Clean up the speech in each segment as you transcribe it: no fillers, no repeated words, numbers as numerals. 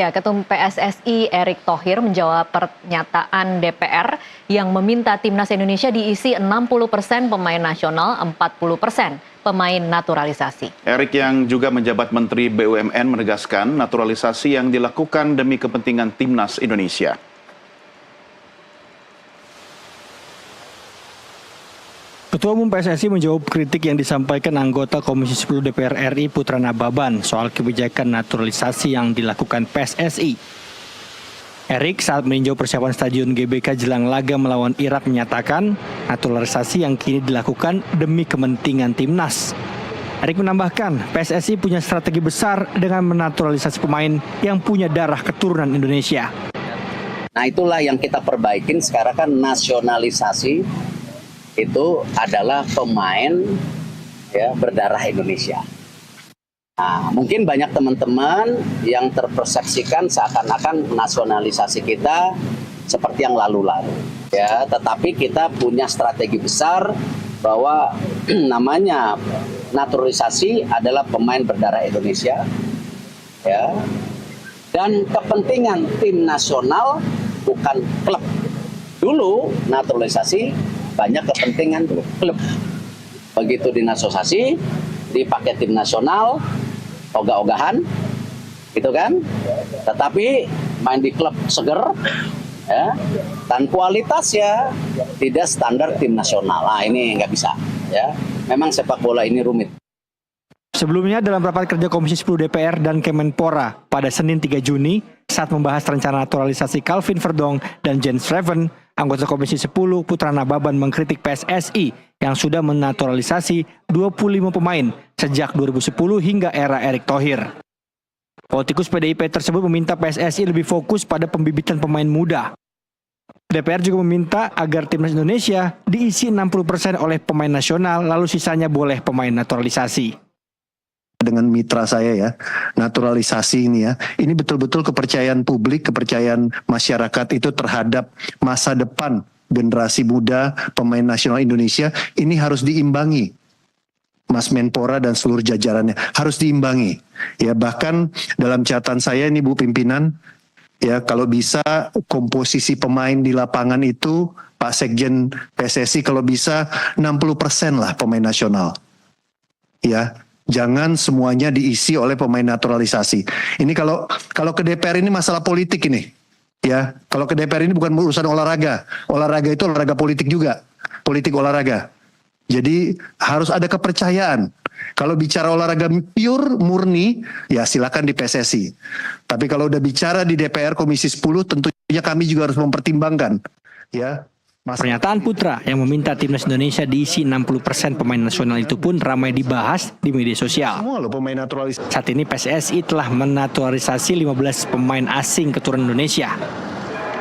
Ya, Ketum PSSI Erick Thohir menjawab pernyataan DPR yang meminta timnas Indonesia diisi 60% pemain nasional, 40% pemain naturalisasi. Erick yang juga menjabat Menteri BUMN menegaskan naturalisasi yang dilakukan demi kepentingan timnas Indonesia. Ketua Umum PSSI menjawab kritik yang disampaikan anggota Komisi 10 DPR RI Putra Nababan soal kebijakan naturalisasi yang dilakukan PSSI. Erick saat meninjau persiapan Stadion GBK jelang laga melawan Irak menyatakan naturalisasi yang kini dilakukan demi kepentingan timnas. Erick menambahkan PSSI punya strategi besar dengan menaturalisasi pemain yang punya darah keturunan Indonesia. Nah, itulah yang kita perbaikin sekarang kan nasionalisasi. Itu adalah pemain ya berdarah Indonesia. Nah, mungkin banyak teman-teman yang terpersepsikan seakan-akan nasionalisasi kita seperti yang lalu-lalu. Ya, tetapi kita punya strategi besar bahwa namanya naturalisasi adalah pemain berdarah Indonesia. Ya. Dan kepentingan tim nasional bukan klub. Dulu naturalisasi banyak kepentingan klub. Begitu dinaturalisasi, dipakai tim nasional, ogah-ogahan, gitu kan. Tetapi main di klub seger, ya, dan kualitasnya tidak standar tim nasional. Nah, ini nggak bisa. Ya, memang sepak bola ini rumit. Sebelumnya dalam rapat kerja Komisi 10 DPR dan Kemenpora pada Senin 3 Juni, saat membahas rencana naturalisasi Calvin Verdong dan Jens Schreven, anggota Komisi 10 Putra Nababan mengkritik PSSI yang sudah menaturalisasi 25 pemain sejak 2010 hingga era Erick Thohir. Politikus PDIP tersebut meminta PSSI lebih fokus pada pembibitan pemain muda. DPR juga meminta agar timnas Indonesia diisi 60% oleh pemain nasional, lalu sisanya boleh pemain naturalisasi. Dengan mitra saya ya, naturalisasi ini betul-betul kepercayaan publik, kepercayaan masyarakat itu terhadap masa depan generasi muda pemain nasional Indonesia ini harus diimbangi. Mas Menpora dan seluruh jajarannya harus diimbangi. Ya, bahkan dalam catatan saya ini Bu Pimpinan, ya kalau bisa komposisi pemain di lapangan itu Pak Sekjen PSSI kalau bisa 60% lah pemain nasional. Ya. Jangan semuanya diisi oleh pemain naturalisasi. Ini kalau ke DPR ini masalah politik ini. Ya, kalau ke DPR ini bukan urusan olahraga. Olahraga itu olahraga politik juga. Politik olahraga. Jadi harus ada kepercayaan. Kalau bicara olahraga pure, murni, ya silakan di PSSI. Tapi kalau udah bicara di DPR Komisi 10, tentunya kami juga harus mempertimbangkan. Ya. Pernyataan Putra yang meminta timnas Indonesia diisi 60% pemain nasional itu pun ramai dibahas di media sosial. Saat ini PSSI telah menaturalisasi 15 pemain asing keturunan Indonesia.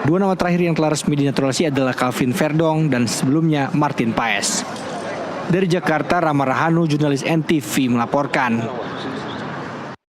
Dua nama terakhir yang telah resmi dinaturalisasi adalah Calvin Verdong dan sebelumnya Martin Paes. Dari Jakarta, Rama Rahanu, jurnalis NTV melaporkan.